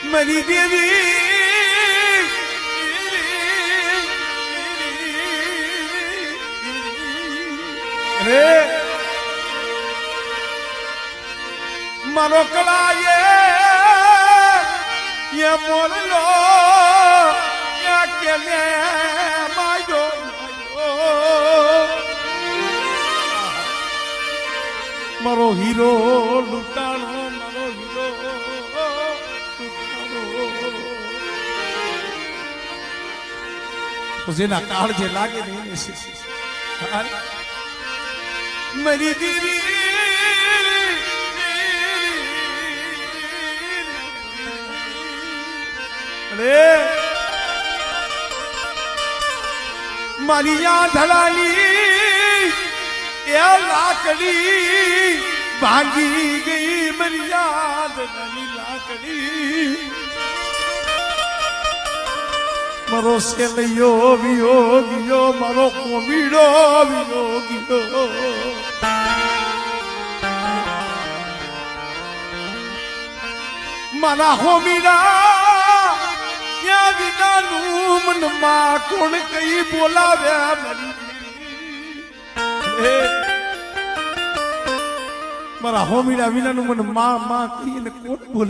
मेरी देवी रे मारो कला ये बोल लो या के ले मायो मारो हीरो लुटाणो मारो हीरो तो जेना काળ જે લાગે ને એને मेरी दीदी रे मारिया धड़ाली ये लाकड़ी भागी गई मरिया धड़ाली लाकड़ी मारो सेलियो वियोगियो मारो कोमीडो वियोगियो मारा होमीडा या विना मन मां कोण कई बोलाव्या मारा होमीडा विना मन मां मां कई ने कोण बोल